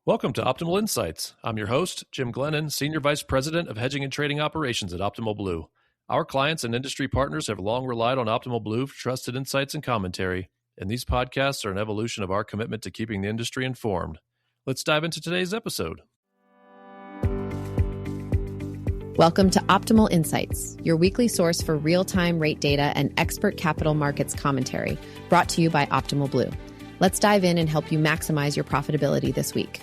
Welcome to Optimal Insights. I'm your host, Jim Glennon, Senior Vice President of Hedging and Trading Operations at Optimal Blue. Our clients and industry partners have long relied on Optimal Blue for trusted insights and commentary, and these podcasts are an evolution of our commitment to keeping the industry informed. Let's dive into today's episode. Welcome to Optimal Insights, your weekly source for real-time rate data and expert capital markets commentary, brought to you by Optimal Blue. Let's dive in and help you maximize your profitability this week.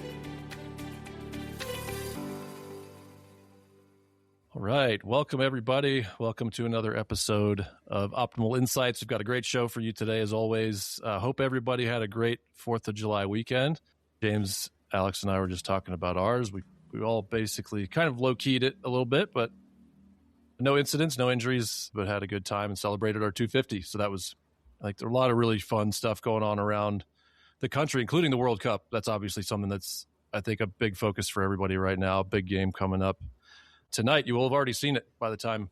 All right. Welcome, everybody. Welcome to another episode of Optimal Insights. We've got a great show for you today, as always. Hope everybody had a great 4th of July weekend. James, Alex, and I were just talking about ours. We all basically kind of low-keyed it a little bit, but no incidents, no injuries, but had a good time and celebrated our 250. So that was, like, there were a lot of really fun stuff going on around the country, including the World Cup. That's obviously something that's, I think, a big focus for everybody right now. Big game coming up tonight. You will have already seen it by the time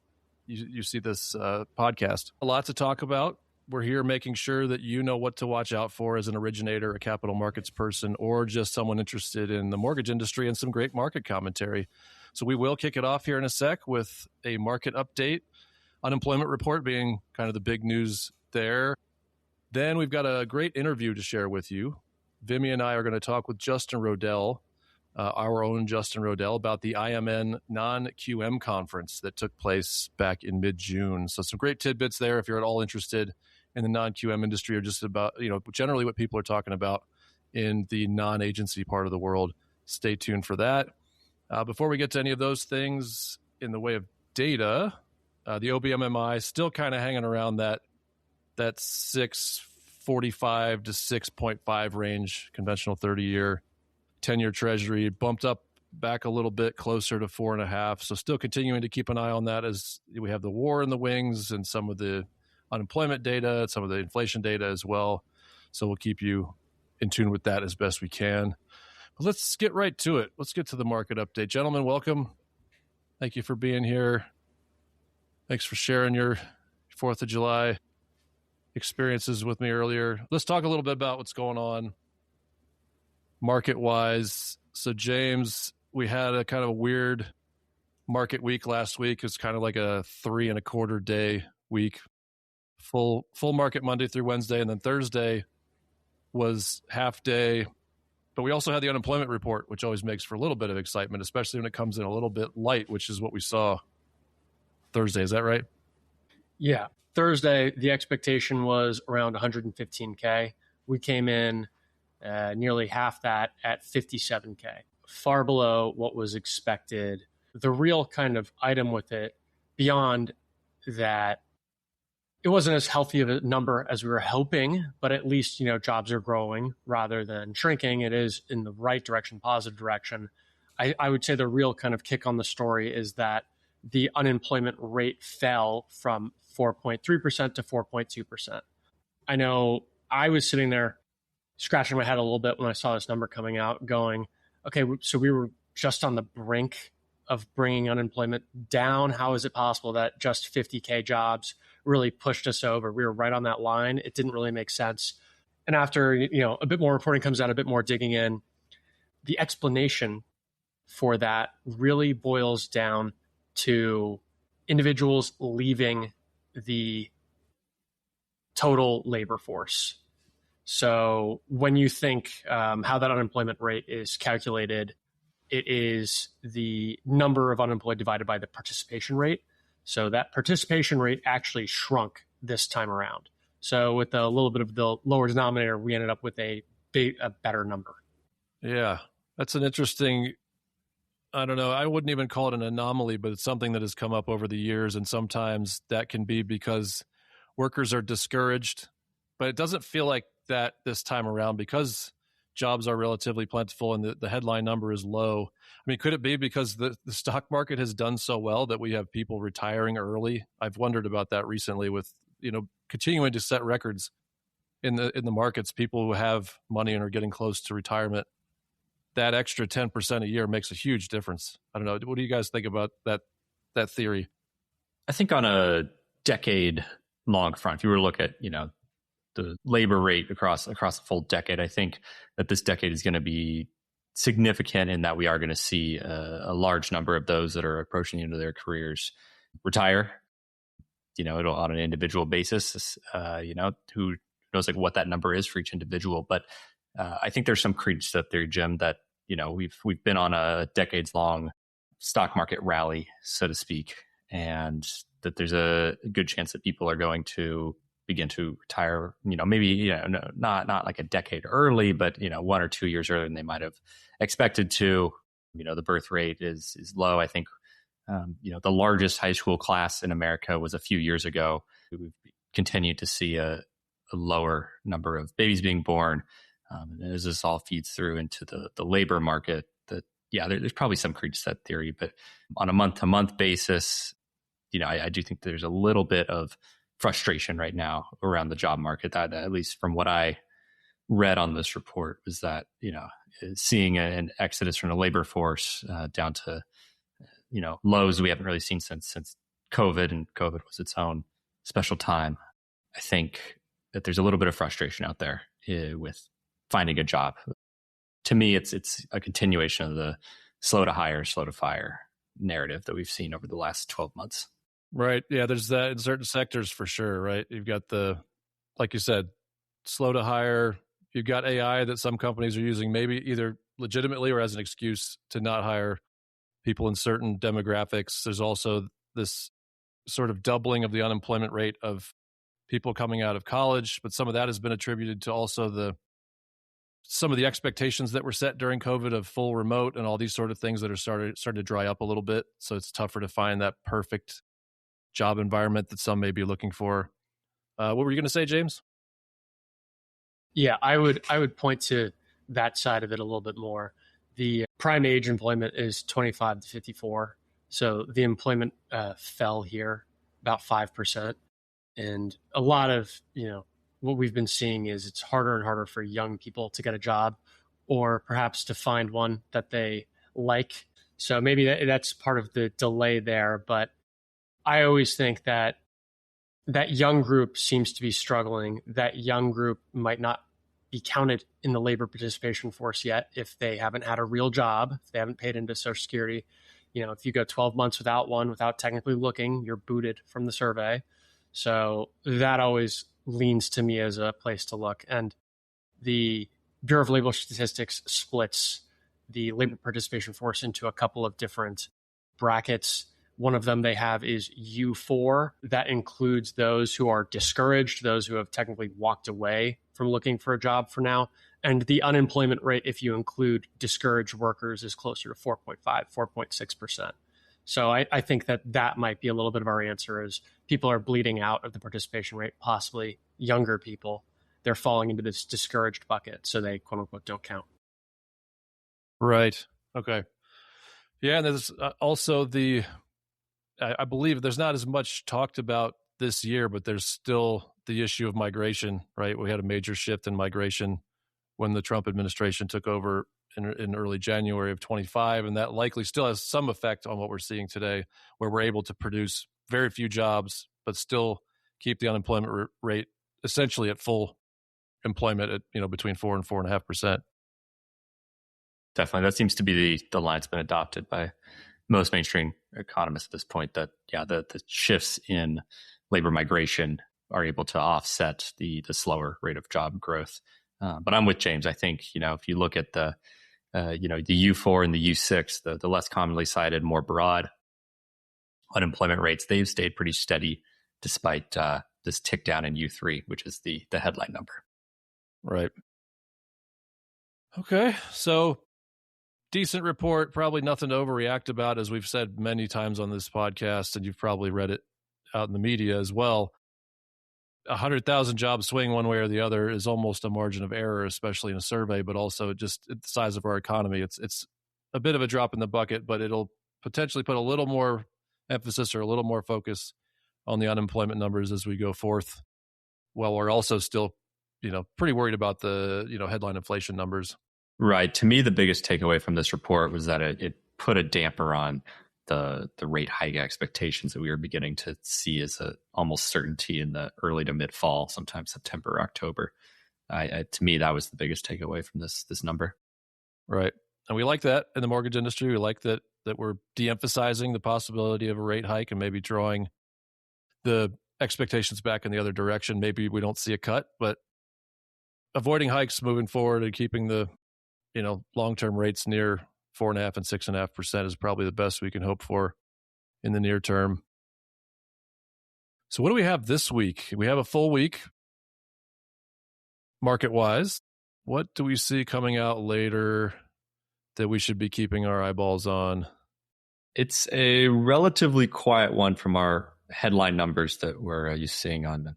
you see this podcast. A lot to talk about. We're here making sure that you know what to watch out for as an originator, a capital markets person, or just someone interested in the mortgage industry and some great market commentary. So we will kick it off here in a sec with a market update, unemployment report being kind of the big news there. Then we've got a great interview to share with you. Vimy and I are going to talk with Justin Roddel, our own Justin Roddel, about the IMN non-QM conference that took place back in mid-June. So some great tidbits there if you're at all interested in the non-QM industry, or just about, generally what people are talking about in the non-agency part of the world. Stay tuned for that. Before we get to any of those things in the way of data, the OBMMI still kind of hanging around that 6.45 to 6.5 range, conventional 30-year, 10-year treasury, bumped up back a little bit closer to 4.5. So still continuing to keep an eye on that as we have the war in the wings and some of the unemployment data, some of the inflation data as well. So we'll keep you in tune with that as best we can. But let's get right to it. Let's get to the market update. Gentlemen, welcome. Thank you for being here. Thanks for sharing your 4th of July experiences with me earlier. Let's talk a little bit about what's going on market-wise. So, James, we had a kind of a weird market week last week. It's kind of like a 3.25 day week. Full market Monday through Wednesday, and then Thursday was half day. But we also had the unemployment report, which always makes for a little bit of excitement, especially when it comes in a little bit light, which is what we saw Thursday. Is that right? Yeah. Thursday, the expectation was around 115K. We came in nearly half that at 57K, far below what was expected. The real kind of item with it, beyond that, it wasn't as healthy of a number as we were hoping, but at least, jobs are growing rather than shrinking. It is in the right direction, positive direction. I would say the real kind of kick on the story is that the unemployment rate fell from 4.3% to 4.2%. I know I was sitting there scratching my head a little bit when I saw this number coming out, going, okay, so we were just on the brink of bringing unemployment down. How is it possible that just 50K jobs really pushed us over? We were right on that line. It didn't really make sense. And after, a bit more reporting comes out, a bit more digging in, the explanation for that really boils down to individuals leaving the total labor force. So when you think how that unemployment rate is calculated, it is the number of unemployed divided by the participation rate. So that participation rate actually shrunk this time around. So with a little bit of the lower denominator, we ended up with a better number. Yeah, that's an interesting, I don't know, I wouldn't even call it an anomaly, but it's something that has come up over the years. And sometimes that can be because workers are discouraged, but it doesn't feel like that this time around because jobs are relatively plentiful and the headline number is low. I mean, could it be because the stock market has done so well that we have people retiring early? I've wondered about that recently with, continuing to set records in the markets, people who have money and are getting close to retirement. That extra 10% a year makes a huge difference. I don't know. What do you guys think about that theory? I think on a decade-long front, if you were to look at, the labor rate across a full decade, I think that this decade is going to be significant in that we are going to see a large number of those that are approaching the end of their careers retire. It'll on an individual basis, who knows like what that number is for each individual. But I think there's some credence to that theory, Jim, that, we've been on a decades long stock market rally, so to speak, and that there's a good chance that people are going to begin to retire, maybe, not like a decade early, but, 1 or 2 years earlier than they might have expected to. The birth rate is low. I think, the largest high school class in America was a few years ago. We've continued to see a lower number of babies being born. And as this all feeds through into the labor market, there's probably some credence to that theory. But on a month-to-month basis, I do think there's a little bit of frustration right now around the job market. That, at least from what I read on this report, was that, seeing an exodus from the labor force down to, lows we haven't really seen since COVID, and COVID was its own special time. I think that there's a little bit of frustration out there with finding a job. To me, it's a continuation of the slow to hire, slow to fire narrative that we've seen over the last 12 months. Right. Yeah, there's that in certain sectors for sure, right? You've got like you said, slow to hire. You've got AI that some companies are using maybe either legitimately or as an excuse to not hire people in certain demographics. There's also this sort of doubling of the unemployment rate of people coming out of college, but some of that has been attributed to also some of the expectations that were set during COVID of full remote and all these sort of things that are starting to dry up a little bit. So it's tougher to find that perfect job environment that some may be looking for. What were you going to say, James? Yeah, I would point to that side of it a little bit more. The prime age employment is 25 to 54. So the employment fell here about 5%. And a lot of, what we've been seeing is it's harder and harder for young people to get a job, or perhaps to find one that they like. So maybe that's part of the delay there. But I always think that young group seems to be struggling. That young group might not be counted in the labor participation force yet if they haven't had a real job, if they haven't paid into Social Security. If you go 12 months without one, without technically looking, you're booted from the survey. So that always leans to me as a place to look. And the Bureau of Labor Statistics splits the labor participation force into a couple of different brackets. One of them they have is U4. That includes those who are discouraged, those who have technically walked away from looking for a job for now. And the unemployment rate, if you include discouraged workers, is closer to 4.5, 4.6%. So I think that might be a little bit of our answer, is people are bleeding out of the participation rate, possibly younger people. They're falling into this discouraged bucket, so they, quote unquote, don't count. Right. Okay. Yeah, and there's also I believe there's not as much talked about this year, but there's still the issue of migration, right? We had a major shift in migration when the Trump administration took over in early January of 25, and that likely still has some effect on what we're seeing today, where we're able to produce very few jobs, but still keep the unemployment rate essentially at full employment at between 4 and 4.5%. Definitely, that seems to be the line that's been adopted by most mainstream economists at this point. That the shifts in labor migration are able to offset the slower rate of job growth. But I'm with James. I think if you look at the U4 and the U6, the less commonly cited, more broad unemployment rates, they've stayed pretty steady despite this tick down in U3, which is the headline number. Right. Okay. So decent report, probably nothing to overreact about, as we've said many times on this podcast, and you've probably read it out in the media as well. 100,000 jobs swing one way or the other is almost a margin of error, especially in a survey, but also just the size of our economy. It's a bit of a drop in the bucket, but it'll potentially put a little more emphasis or a little more focus on the unemployment numbers as we go forth. Well, we're also still, pretty worried about the, headline inflation numbers. Right. To me, the biggest takeaway from this report was that it put a damper on the rate hike expectations that we were beginning to see as a almost certainty in the early to mid fall, sometimes September, October. To me, that was the biggest takeaway from this number. Right. And we like that in the mortgage industry. We like that we're de-emphasizing the possibility of a rate hike and maybe drawing the expectations back in the other direction. Maybe we don't see a cut, but avoiding hikes moving forward and keeping the long-term rates near 4.5% and 6.5% is probably the best we can hope for in the near term. So what do we have this week? We have a full week market-wise. What do we see coming out later that we should be keeping our eyeballs on? It's a relatively quiet one from our headline numbers that we're used to seeing on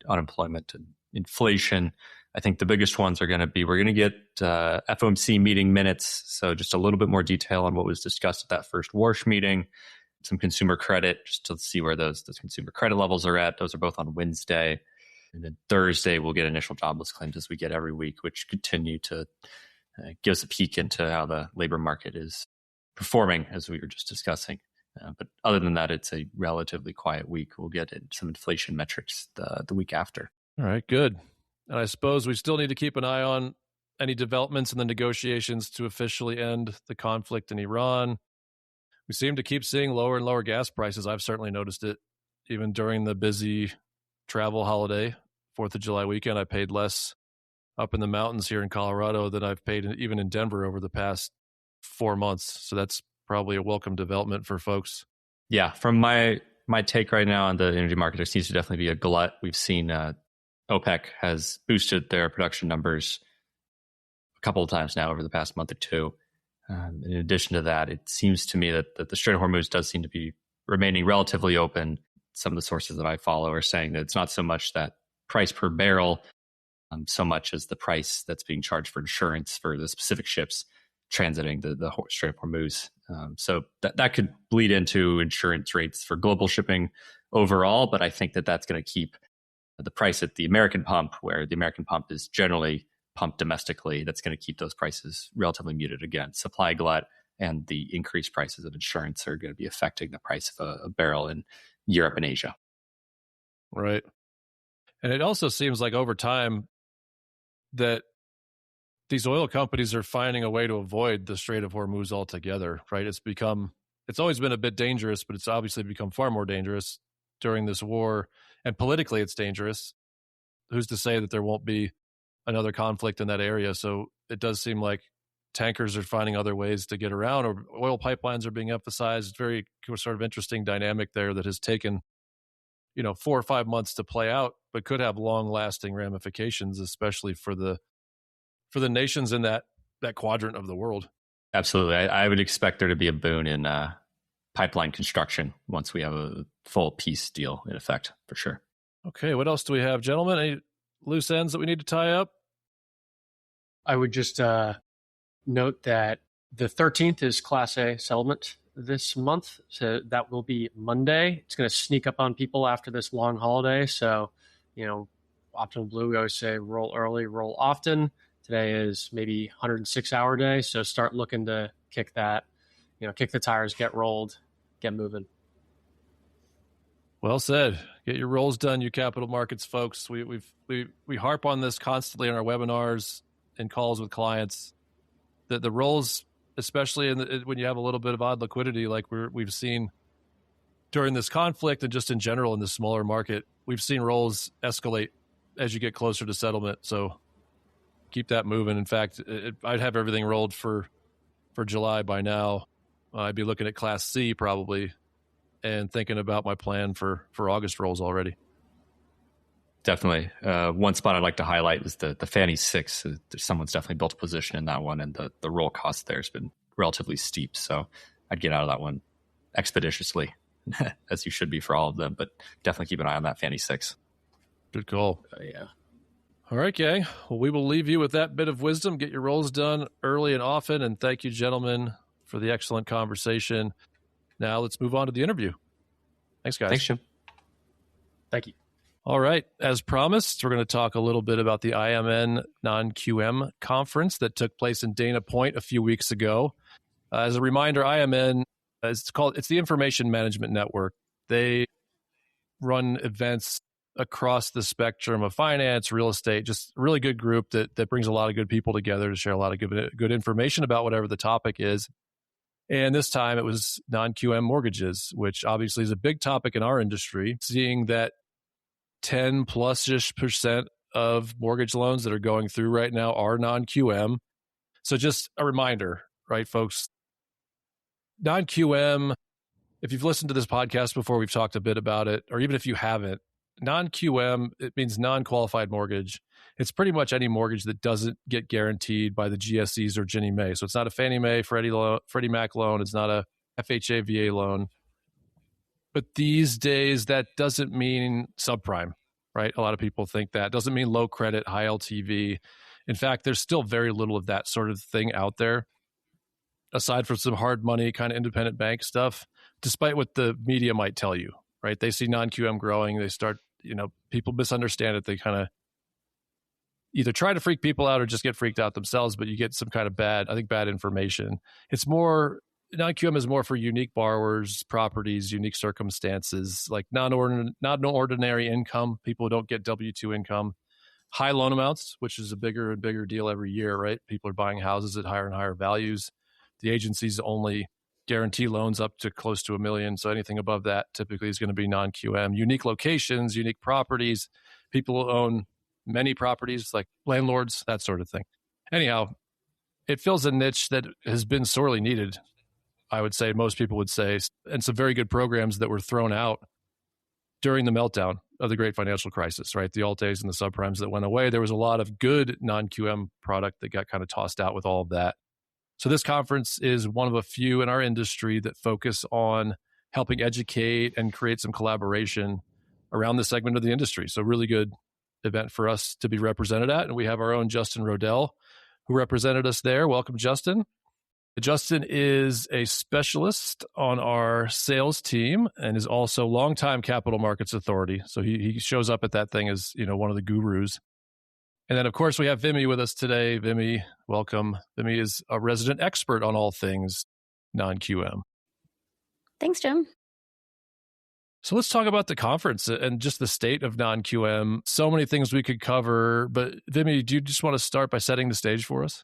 unemployment and inflation. I think the biggest ones are going to be, we're going to get FOMC meeting minutes. So just a little bit more detail on what was discussed at that first WARSH meeting, some consumer credit, just to see where those consumer credit levels are at. Those are both on Wednesday. And then Thursday, we'll get initial jobless claims as we get every week, which continue to give us a peek into how the labor market is performing, as we were just discussing. But other than that, it's a relatively quiet week. We'll get some inflation metrics the week after. All right, good. And I suppose we still need to keep an eye on any developments in the negotiations to officially end the conflict in Iran. We seem to keep seeing lower and lower gas prices. I've certainly noticed it even during the busy travel holiday, 4th of July weekend. I paid less up in the mountains here in Colorado than I've paid even in Denver over the past 4 months. So that's probably a welcome development for folks. Yeah, from my take right now on the energy market, there seems to definitely be a glut. We've seen OPEC has boosted their production numbers a couple of times now over the past month or two. In addition to that, it seems to me that the Strait of Hormuz does seem to be remaining relatively open. Some of the sources that I follow are saying that it's not so much that price per barrel, so much as the price that's being charged for insurance for the specific ships transiting the Strait of Hormuz. So that could bleed into insurance rates for global shipping overall, but I think that that's going to keep the price at the American pump, where the American pump is generally pumped domestically, that's going to keep those prices relatively muted. Again, supply glut and the increased prices of insurance are going to be affecting the price of a barrel in Europe and Asia. Right. And it also seems like over time that these oil companies are finding a way to avoid the Strait of Hormuz altogether, right? It's always been a bit dangerous, but it's obviously become far more dangerous during this war. And politically, it's dangerous. Who's to say that there won't be another conflict in that area? So it does seem like tankers are finding other ways to get around, or oil pipelines are being emphasized. It's very sort of interesting dynamic there that has taken 4 or 5 months to play out, but could have long-lasting ramifications, especially for the nations in that quadrant of the world. Absolutely. I would expect there to be a boon in pipeline construction once we have a full peace deal in effect, for sure. Okay, what else do we have, gentlemen? Any loose ends that we need to tie up? I would just note that the 13th is Class A settlement this month. So that will be Monday. It's going to sneak up on people after this long holiday. So, Optimal Blue, we always say roll early, roll often. Today is maybe 106-hour day. So start looking to kick that, kick the tires, get rolled, get moving. Well said. Get your rolls done, you capital markets folks. We harp on this constantly in our webinars and calls with clients. That the rolls, especially when you have a little bit of odd liquidity, like we've seen during this conflict and just in general in the smaller market, we've seen rolls escalate as you get closer to settlement. So keep that moving. In fact, I'd have everything rolled for July by now. I'd be looking at Class C probably and thinking about my plan for August rolls already. Definitely. One spot I'd like to highlight is the Fannie 6. Someone's definitely built a position in that one, and the roll cost there has been relatively steep. So I'd get out of that one expeditiously, as you should be for all of them, but definitely keep an eye on that Fannie 6. Good call. Yeah. All right, gang. Well, we will leave you with that bit of wisdom. Get your rolls done early and often. And thank you, gentlemen, for the excellent conversation. Now let's move on to the interview. Thanks, guys. Thanks, Jim. Thank you. All right. As promised, we're going to talk a little bit about the IMN non-QM conference that took place in Dana Point a few weeks ago. As a reminder, IMN, it's the Information Management Network. They run events across the spectrum of finance, real estate, just a really good group that brings a lot of good people together to share a lot of good information about whatever the topic is. And this time it was non-QM mortgages, which obviously is a big topic in our industry, seeing that 10 plus-ish percent of mortgage loans that are going through right now are non-QM. So just a reminder, right, folks, non-QM, if you've listened to this podcast before, we've talked a bit about it, or even if you haven't, non-QM, it means non-qualified mortgage. It's pretty much any mortgage that doesn't get guaranteed by the GSEs or Ginnie Mae. So it's not a Fannie Mae, Freddie Mac loan. It's not a FHA, VA loan. But these days, that doesn't mean subprime, right? A lot of people think that. Doesn't mean low credit, high LTV. In fact, there's still very little of that sort of thing out there, aside from some hard money kind of independent bank stuff, despite what the media might tell you, right? They see non-QM growing. They start, people misunderstand it. They kind of either try to freak people out or just get freaked out themselves, but you get some kind of bad information. It's more, non-QM is more for unique borrowers, properties, unique circumstances, like non-ordinary income, people who don't get W-2 income, high loan amounts, which is a bigger and bigger deal every year, right? People are buying houses at higher and higher values. The agencies only guarantee loans up to close to $1 million. So anything above that typically is going to be non-QM. Unique locations, unique properties, people who own many properties like landlords, that sort of thing. Anyhow, it fills a niche that has been sorely needed, I would say, most people would say, and some very good programs that were thrown out during the meltdown of the great financial crisis, right? The Alt-A's and the subprimes that went away. There was a lot of good non-QM product that got kind of tossed out with all of that. So this conference is one of a few in our industry that focus on helping educate and create some collaboration around this segment of the industry. So really good event for us to be represented at. And we have our own Justin Roddel, who represented us there. Welcome, Justin. Justin is a specialist on our sales team and is also longtime capital markets authority. So he shows up at that thing as, one of the gurus. And then, of course, we have Vimy with us today. Vimy, welcome. Vimy is a resident expert on all things non-QM. Thanks, Jim. So let's talk about the conference and just the state of non-QM. So many things we could cover, but Vimy, do you just want to start by setting the stage for us?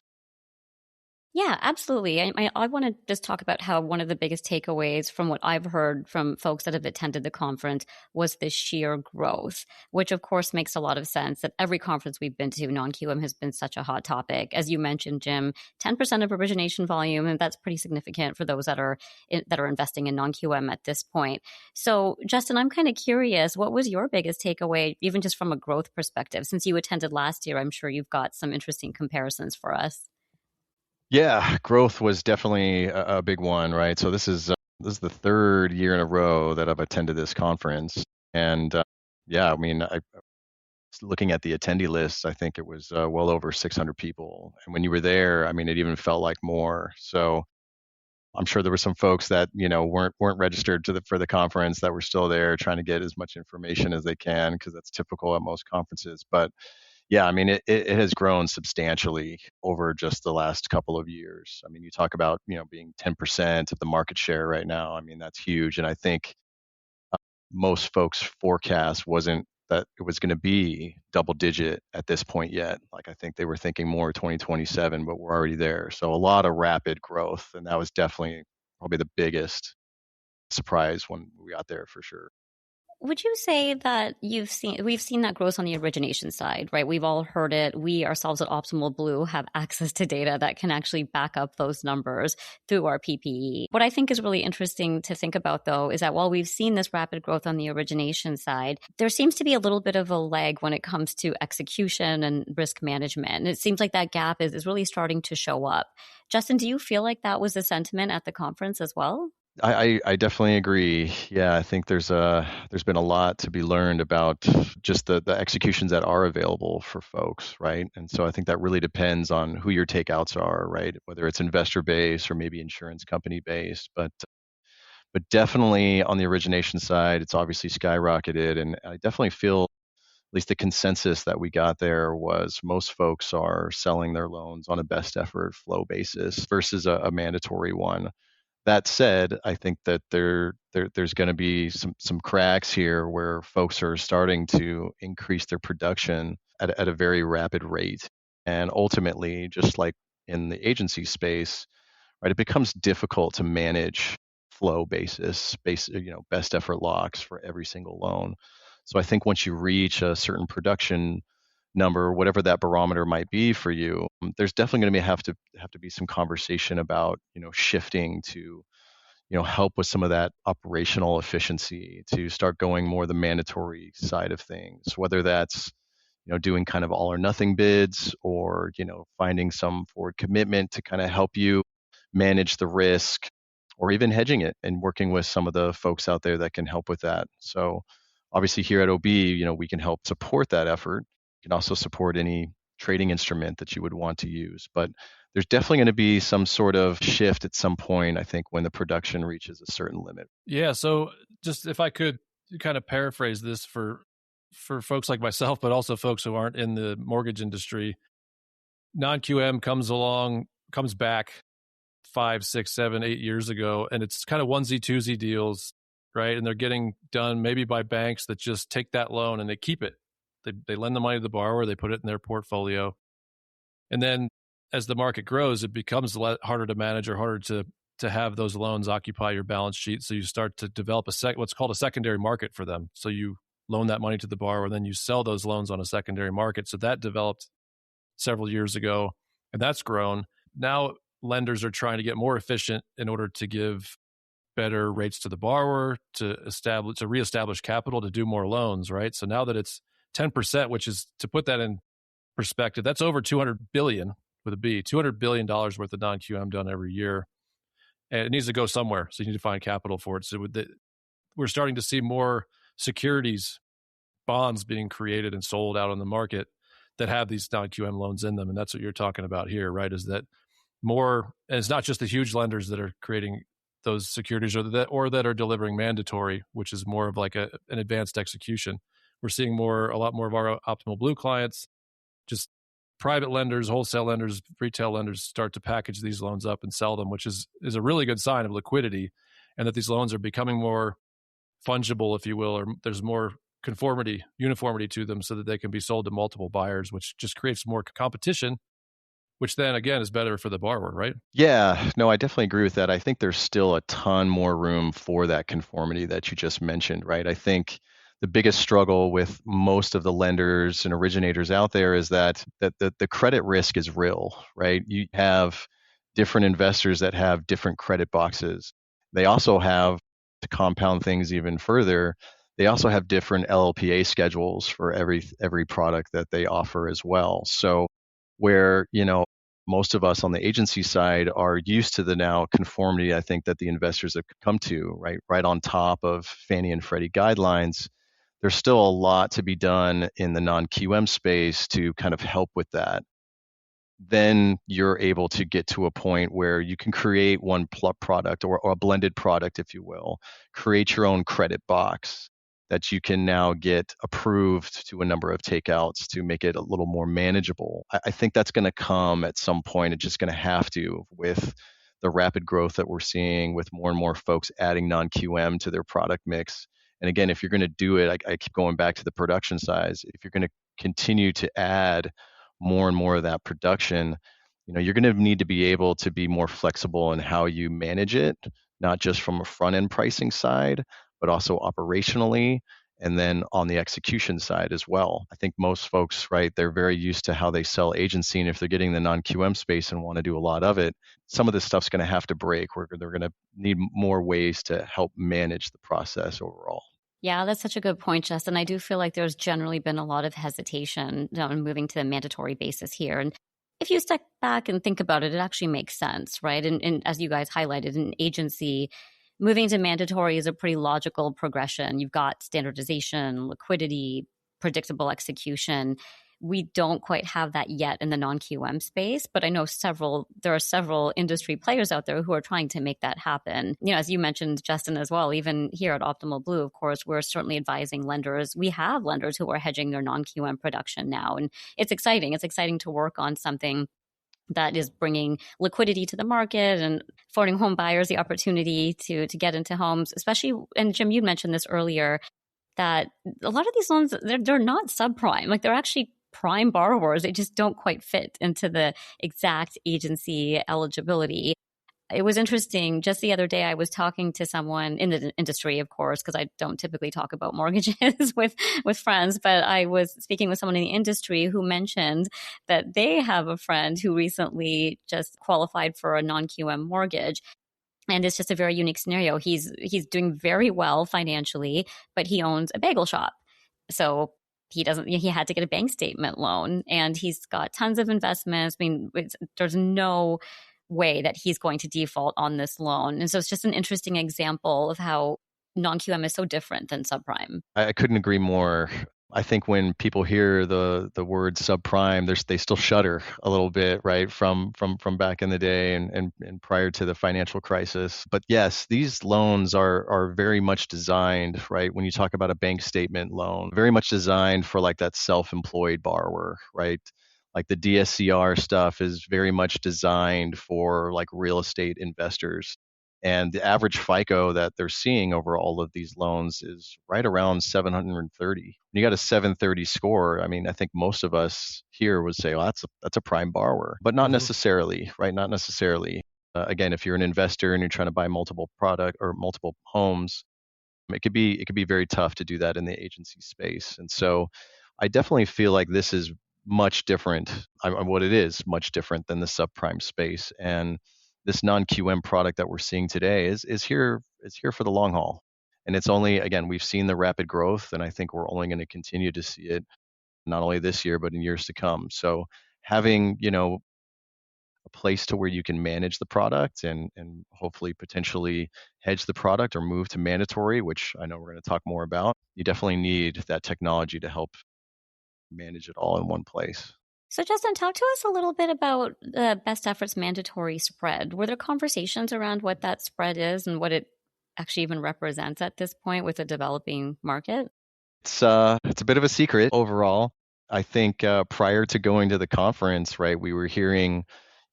Yeah, absolutely. I want to just talk about how one of the biggest takeaways from what I've heard from folks that have attended the conference was the sheer growth, which of course makes a lot of sense that every conference we've been to, non-QM has been such a hot topic. As you mentioned, Jim, 10% of origination volume, and that's pretty significant for those that are investing in non-QM at this point. So Justin, I'm kind of curious, what was your biggest takeaway, even just from a growth perspective? Since you attended last year, I'm sure you've got some interesting comparisons for us. Yeah, growth was definitely a big one, right? So this is the third year in a row that I've attended this conference, and looking at the attendee list, I think it was well over 600 people, and when you were there, it even felt like more. So I'm sure there were some folks that weren't registered for the conference that were still there trying to get as much information as they can, because that's typical at most conferences, but. Yeah, it has grown substantially over just the last couple of years. You talk about, being 10% of the market share right now. That's huge. And I think most folks' forecast wasn't that it was going to be double digit at this point yet. Like, I think they were thinking more 2027, but we're already there. So a lot of rapid growth. And that was definitely probably the biggest surprise when we got there, for sure. Would you say that we've seen that growth on the origination side, right? We've all heard it. We ourselves at Optimal Blue have access to data that can actually back up those numbers through our PPE. What I think is really interesting to think about, though, is that while we've seen this rapid growth on the origination side, there seems to be a little bit of a lag when it comes to execution and risk management. And it seems like that gap is really starting to show up. Justin, do you feel like that was the sentiment at the conference as well? I definitely agree. Yeah, I think there's been a lot to be learned about just the executions that are available for folks, right? And so I think that really depends on who your takeouts are, right? Whether it's investor based or maybe insurance company based, but definitely on the origination side, it's obviously skyrocketed, and I definitely feel at least the consensus that we got there was most folks are selling their loans on a best effort flow basis versus a mandatory one. That said, I think that there's going to be some cracks here where folks are starting to increase their production at a very rapid rate. And ultimately, just like in the agency space, right, it becomes difficult to manage flow best effort locks for every single loan. So I think once you reach a certain production number, whatever that barometer might be for you, there's definitely going to have to be some conversation about, shifting to, help with some of that operational efficiency, to start going more the mandatory side of things, whether that's, doing kind of all or nothing bids, or, finding some forward commitment to kind of help you manage the risk, or even hedging it and working with some of the folks out there that can help with that. So obviously here at OB, we can help support that effort. We can also support any trading instrument that you would want to use. But there's definitely going to be some sort of shift at some point, I think, when the production reaches a certain limit. Yeah. So just if I could kind of paraphrase this for folks like myself, but also folks who aren't in the mortgage industry, non-QM comes back 5, 6, 7, 8 years ago, and it's kind of onesie twosie deals, right? And they're getting done maybe by banks that just take that loan and they keep it. They lend the money to the borrower, they put it in their portfolio, and then as the market grows, it becomes a lot harder to manage, or harder to have those loans occupy your balance sheet. So you start to develop what's called a secondary market for them. So you loan that money to the borrower, and then you sell those loans on a secondary market. So that developed several years ago, and that's grown. Now lenders are trying to get more efficient in order to give better rates to the borrower, to reestablish capital, to do more loans, right? So now that it's 10%, which is, to put that in perspective, that's over $200 billion with a B, $200 billion worth of non-QM done every year. And it needs to go somewhere. So you need to find capital for it. So we're starting to see more securities, bonds being created and sold out on the market that have these non-QM loans in them. And that's what you're talking about here, right? Is that more, and it's not just the huge lenders that are creating those securities, or that are delivering mandatory, which is more of like an advanced execution. We're seeing a lot more of our Optimal Blue clients, just private lenders, wholesale lenders, retail lenders, start to package these loans up and sell them, which is a really good sign of liquidity, and that these loans are becoming more fungible, if you will, or there's more uniformity to them, so that they can be sold to multiple buyers, which just creates more competition, which then again is better for the borrower, right? Yeah, no, I definitely agree with that. I think there's still a ton more room for that conformity that you just mentioned, right? I think the biggest struggle with most of the lenders and originators out there is that the credit risk is real, right? You have different investors that have different credit boxes. They also have, to compound things even further, they also have different LLPA schedules for every product that they offer as well. So where, most of us on the agency side are used to the now conformity, I think, that the investors have come to, right on top of Fannie and Freddie guidelines. There's still a lot to be done in the non-QM space to kind of help with that. Then you're able to get to a point where you can create one product, or a blended product, if you will, create your own credit box that you can now get approved to a number of takeouts to make it a little more manageable. I think that's going to come at some point. It's just going to have to, with the rapid growth that we're seeing, with more and more folks adding non-QM to their product mix. And again, if you're going to do it, I keep going back to the production size. If you're going to continue to add more and more of that production, you're going to need to be able to be more flexible in how you manage it, not just from a front end pricing side, but also operationally, and then on the execution side as well. I think most folks, right, they're very used to how they sell agency, and if they're getting the non-QM space and want to do a lot of it, some of this stuff's going to have to break, where they're going to need more ways to help manage the process overall. Yeah, that's such a good point, Justin. I do feel like there's generally been a lot of hesitation in moving to the mandatory basis here. And if you step back and think about it, it actually makes sense, right? And as you guys highlighted, an agency moving to mandatory is a pretty logical progression. You've got standardization, liquidity, predictable execution. We don't quite have that yet in the non-QM space, but I know there are several industry players out there who are trying to make that happen. As you mentioned, Justin, as well, even here at Optimal Blue, of course, we're certainly advising lenders. We have lenders who are hedging their non-QM production now, and it's exciting. It's exciting to work on something that is bringing liquidity to the market and affording home buyers the opportunity to get into homes, especially, and Jim, you mentioned this earlier, that a lot of these loans, they're not subprime. Like they're actually prime borrowers. They just don't quite fit into the exact agency eligibility. It was interesting. Just the other day, I was talking to someone in the industry, of course, because I don't typically talk about mortgages with friends, but I was speaking with someone in the industry who mentioned that they have a friend who recently just qualified for a non-QM mortgage. And it's just a very unique scenario. He's doing very well financially, but he owns a bagel shop. So he had to get a bank statement loan, and he's got tons of investments. I mean, there's no way that he's going to default on this loan. And so it's just an interesting example of how non-QM is so different than subprime. I couldn't agree more. I think when people hear the word subprime, they still shudder a little bit, right, from back in the day and prior to the financial crisis. But yes, these loans are very much designed, right, when you talk about a bank statement loan, very much designed for like that self-employed borrower, right? Like the DSCR stuff is very much designed for like real estate investors. And the average FICO that they're seeing over all of these loans is right around 730. When you got a 730 score, I mean, I think most of us here would say, well, that's a prime borrower, but not necessarily, right? Not necessarily. Again, if you're an investor and you're trying to buy multiple product or multiple homes, it could be very tough to do that in the agency space. And so I definitely feel like this is much different. What it is much different than the subprime space. And this non-QM product that we're seeing today is here for the long haul. And it's only, again, we've seen the rapid growth, and I think we're only going to continue to see it not only this year, but in years to come. So having, a place to where you can manage the product and hopefully potentially hedge the product or move to mandatory, which I know we're going to talk more about, you definitely need that technology to help manage it all in one place. So Justin, talk to us a little bit about the best efforts mandatory spread. Were there conversations around what that spread is and what it actually even represents at this point with a developing market? It's a bit of a secret overall. I think prior to going to the conference, right, we were hearing,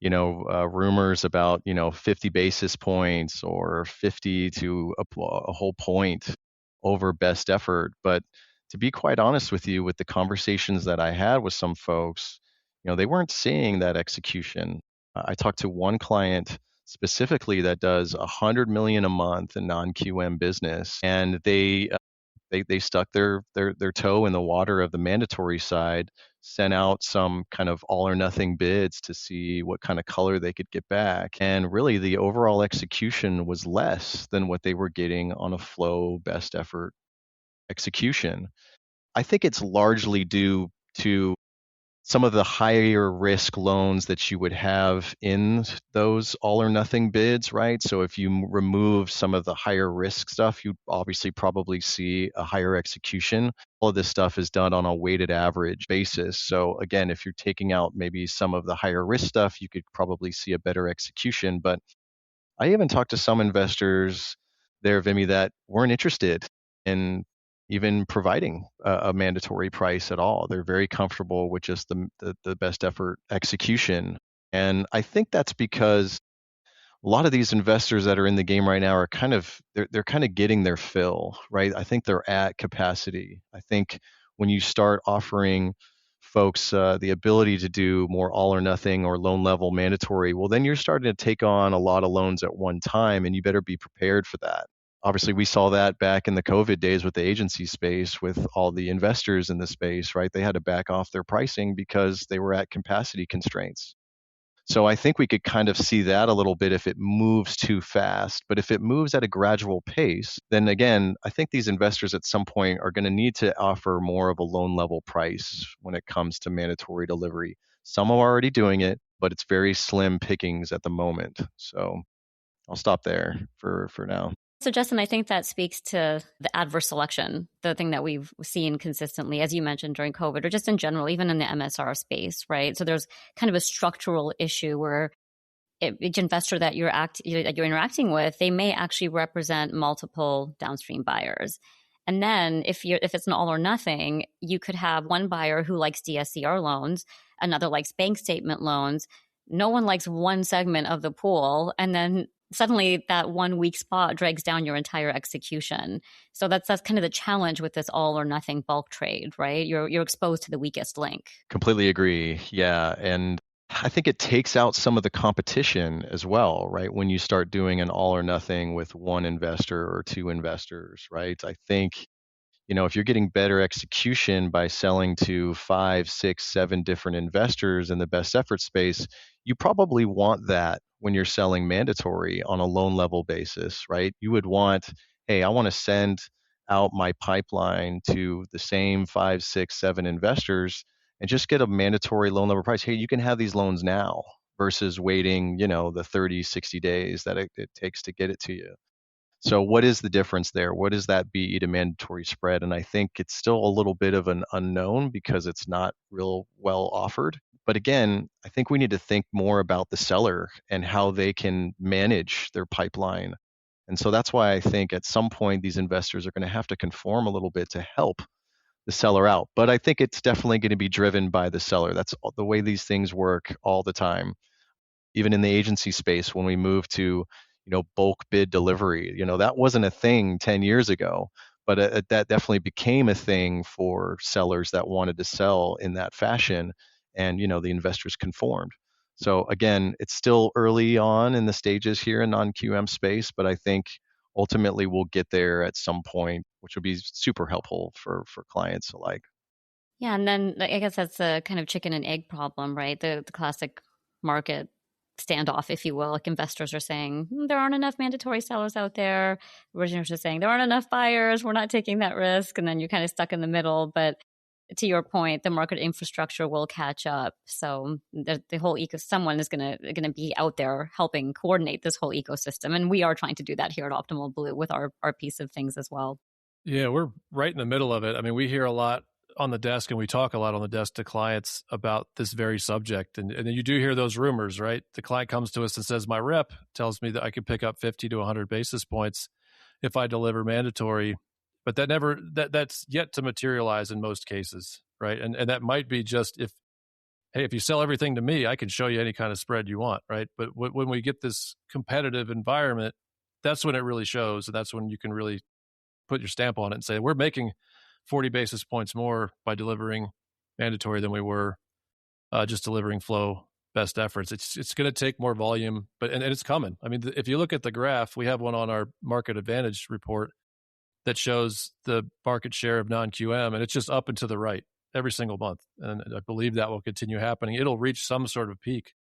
rumors about, 50 basis points or 50 to a whole point over best effort. But to be quite honest with you, with the conversations that I had with some folks, they weren't seeing that execution. I talked to one client specifically that does 100 million a month in non-QM business, and they stuck their toe in the water of the mandatory side, sent out some kind of all or nothing bids to see what kind of color they could get back, and really the overall execution was less than what they were getting on a flow best effort execution. I think it's largely due to some of the higher risk loans that you would have in those all or nothing bids, right? So if you remove some of the higher risk stuff, you obviously probably see a higher execution. All of this stuff is done on a weighted average basis. So again, if you're taking out maybe some of the higher risk stuff, you could probably see a better execution. But I even talked to some investors there, Vimy, that weren't interested in even providing a mandatory price at all. They're very comfortable with just the best effort execution. And I think that's because a lot of these investors that are in the game right now are they're kind of getting their fill, right? I think they're at capacity. I think when you start offering folks the ability to do more all or nothing or loan level mandatory, well, then you're starting to take on a lot of loans at one time, and you better be prepared for that. Obviously, we saw that back in the COVID days with the agency space, with all the investors in the space, right? They had to back off their pricing because they were at capacity constraints. So I think we could kind of see that a little bit if it moves too fast. But if it moves at a gradual pace, then again, I think these investors at some point are going to need to offer more of a loan level price when it comes to mandatory delivery. Some are already doing it, but it's very slim pickings at the moment. So I'll stop there for now. So Justin, I think that speaks to the adverse selection, the thing that we've seen consistently, as you mentioned, during COVID, or just in general, even in the MSR space, right? So there's kind of a structural issue where each investor that you're interacting with, they may actually represent multiple downstream buyers. And then if it's an all or nothing, you could have one buyer who likes DSCR loans, another likes bank statement loans. no one likes one segment of the pool, and then suddenly that one weak spot drags down your entire execution. So that's kind of the challenge with this all or nothing bulk trade, right? You're exposed to the weakest link. Completely agree. Yeah. And I think it takes out some of the competition as well, right? When you start doing an all or nothing with one investor or two investors, right? I think, if you're getting better execution by selling to 5, 6, 7 different investors in the best effort space, you probably want that when you're selling mandatory on a loan level basis, right? You would want, hey, I want to send out my pipeline to the same 5, 6, 7 investors and just get a mandatory loan level price. Hey, you can have these loans now versus waiting, the 30, 60 days that it takes to get it to you. So what is the difference there? What is that BE to mandatory spread? And I think it's still a little bit of an unknown because it's not real well offered. But again, I think we need to think more about the seller and how they can manage their pipeline. And so that's why I think at some point these investors are going to have to conform a little bit to help the seller out. But I think it's definitely going to be driven by the seller. That's the way these things work all the time. Even in the agency space, when we moved to bulk bid delivery, that wasn't a thing 10 years ago, but that definitely became a thing for sellers that wanted to sell in that fashion, and the investors conformed. So again, it's still early on in the stages here in non-QM space, but I think ultimately we'll get there at some point, which will be super helpful for clients alike. Yeah, and then I guess that's a kind of chicken and egg problem, right? The classic market standoff, if you will. Like investors are saying, there aren't enough mandatory sellers out there. Originators are saying, there aren't enough buyers. We're not taking that risk. And then you're kind of stuck in the middle. But to your point, the market infrastructure will catch up. So the whole someone is going to be out there helping coordinate this whole ecosystem. And we are trying to do that here at Optimal Blue with our piece of things as well. Yeah, we're right in the middle of it. I mean, we hear a lot on the desk and we talk a lot on the desk to clients about this very subject. And you do hear those rumors, right? The client comes to us and says, my rep tells me that I can pick up 50 to 100 basis points if I deliver mandatory, but that's yet to materialize in most cases, right? And that might be just if you sell everything to me, I can show you any kind of spread you want, right? But when we get this competitive environment, that's when it really shows. And that's when you can really put your stamp on it and say, we're making 40 basis points more by delivering mandatory than we were just delivering flow best efforts. It's going to take more volume, but and it's coming. I mean, if you look at the graph, we have one on our market advantage report that shows the market share of non-QM, and it's just up and to the right every single month. And I believe that will continue happening. It'll reach some sort of peak,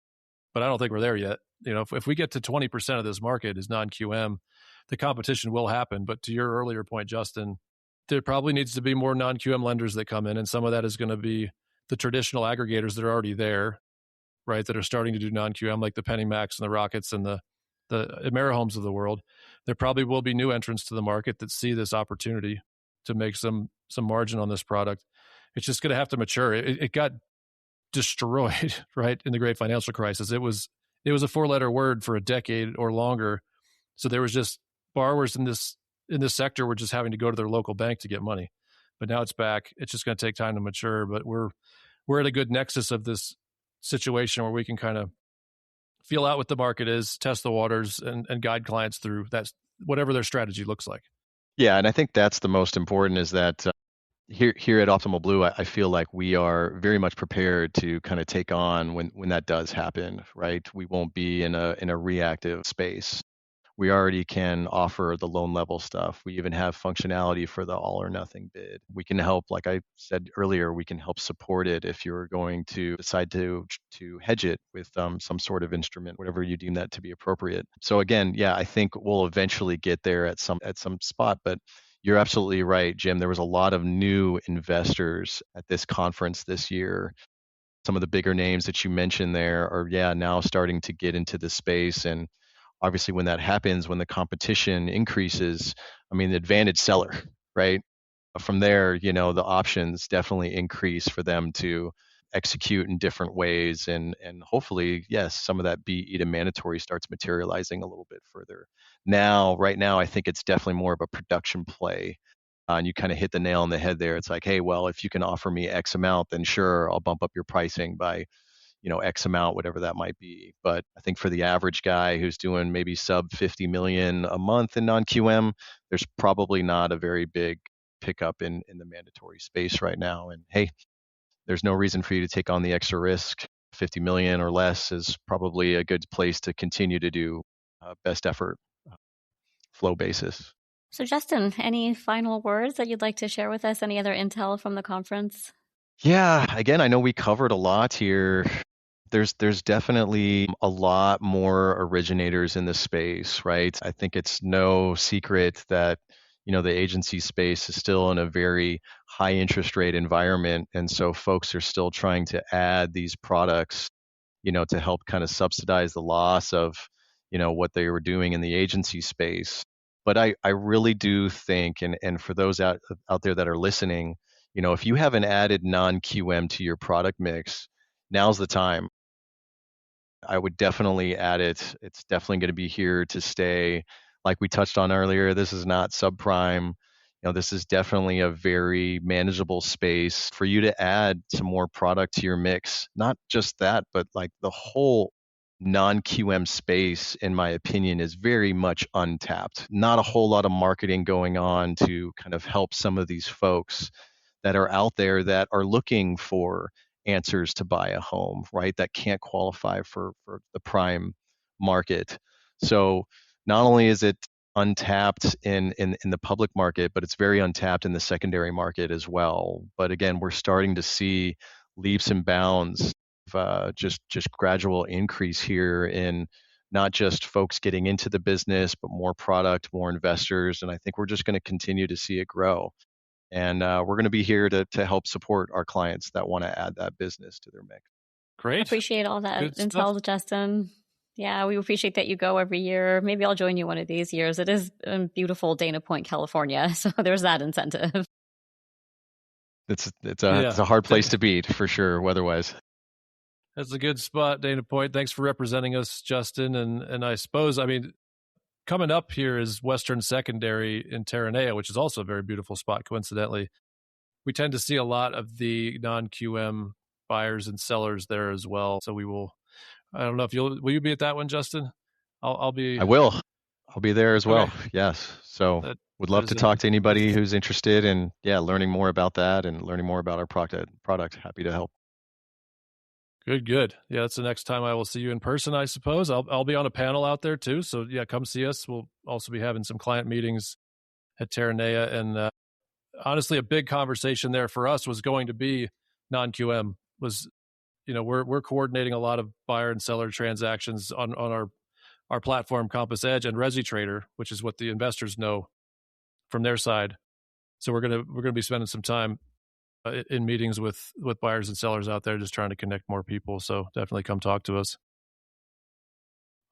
but I don't think we're there yet. If we get to 20% of this market is non-QM, the competition will happen. But to your earlier point, Justin, there probably needs to be more non-QM lenders that come in, and some of that is going to be the traditional aggregators that are already there, right, that are starting to do non-QM, like the PennyMacs and the Rockets and the AmeriHomes of the world. There probably will be new entrants to the market that see this opportunity to make some margin on this product. It's just going to have to mature. It got destroyed, right, in the great financial crisis. It was a 4-letter word for a decade or longer. So there was just borrowers in this sector were just having to go to their local bank to get money. But now it's back. It's just going to take time to mature. But we're at a good nexus of this situation where we can kind of feel out what the market is, test the waters, and guide clients through that, whatever their strategy looks like. Yeah, and I think that's the most important is that here at Optimal Blue, I feel like we are very much prepared to kind of take on when that does happen, right? We won't be in a reactive space. We already can offer the loan level stuff. We even have functionality for the all or nothing bid. We can help, like I said earlier, we can help support it if you're going to decide to hedge it with some sort of instrument, whatever you deem that to be appropriate. So again, yeah, I think we'll eventually get there at some spot, but you're absolutely right, Jim. There was a lot of new investors at this conference this year. Some of the bigger names that you mentioned there are, now starting to get into the space. And obviously, when that happens, when the competition increases, I mean, the advantage seller, right? From there, the options definitely increase for them to execute in different ways. And hopefully, yes, some of that BE to mandatory starts materializing a little bit further. Right now, I think it's definitely more of a production play. And you kind of hit the nail on the head there. It's like, hey, well, if you can offer me X amount, then sure, I'll bump up your pricing by X amount, whatever that might be. But I think for the average guy who's doing maybe sub 50 million a month in non-QM, there's probably not a very big pickup in the mandatory space right now. And hey, there's no reason for you to take on the extra risk. 50 million or less is probably a good place to continue to do best effort flow basis. So Justin, any final words that you'd like to share with us? Any other intel from the conference? Yeah, again, I know we covered a lot here. There's definitely a lot more originators in the space, right? I think it's no secret that the agency space is still in a very high interest rate environment, and so folks are still trying to add these products, to help kind of subsidize the loss of what they were doing in the agency space. But I really do think, and for those out there that are listening, if you have an added non-QM to your product mix, now's the time. I would definitely add it. It's definitely going to be here to stay. Like we touched on earlier, this is not subprime. This is definitely a very manageable space for you to add some more product to your mix. Not just that, but like the whole non-QM space, in my opinion, is very much untapped. Not a whole lot of marketing going on to kind of help some of these folks that are out there that are looking for answers to buy a home, right? That can't qualify for the prime market. So not only is it untapped in the public market, but it's very untapped in the secondary market as well. But again, we're starting to see leaps and bounds of just gradual increase here in not just folks getting into the business, but more product, more investors. And I think we're just going to continue to see it grow. And we're going to be here to help support our clients that want to add that business to their mix. Great. Appreciate all that Good intel, stuff. Justin. Yeah, we appreciate that you go every year. Maybe I'll join you one of these years. It is in beautiful Dana Point, California, so there's that incentive. It's a hard place to beat for sure, weather-wise. That's a good spot, Dana Point. Thanks for representing us, Justin. And I suppose, coming up here is Western Secondary in Terranea, which is also a very beautiful spot, coincidentally. We tend to see a lot of the non-QM buyers and sellers there as well. So I don't know if will you be at that one, Justin? I'll be. I will. I'll be there as well. Okay. Yes. So would love to talk to anybody who's interested in learning more about that and learning more about our product. Happy to help. Good. Yeah, that's the next time I will see you in person, I suppose. I'll be on a panel out there too. So yeah, come see us. We'll also be having some client meetings at Terranea. And honestly, a big conversation there for us was going to be non-QM. We're coordinating a lot of buyer and seller transactions on our platform, Compass Edge, and ResiTrader, which is what the investors know from their side. So we're gonna be spending some time in meetings with buyers and sellers out there, just trying to connect more people. So definitely come talk to us.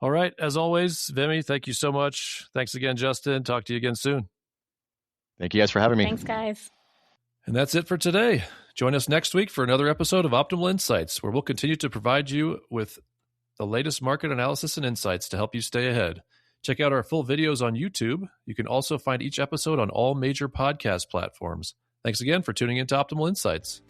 All right. As always, Vimy, thank you so much. Thanks again, Justin. Talk to you again soon. Thank you guys for having me. Thanks, guys. And that's it for today. Join us next week for another episode of Optimal Insights, where we'll continue to provide you with the latest market analysis and insights to help you stay ahead. Check out our full videos on YouTube. You can also find each episode on all major podcast platforms. Thanks again for tuning in to Optimal Insights.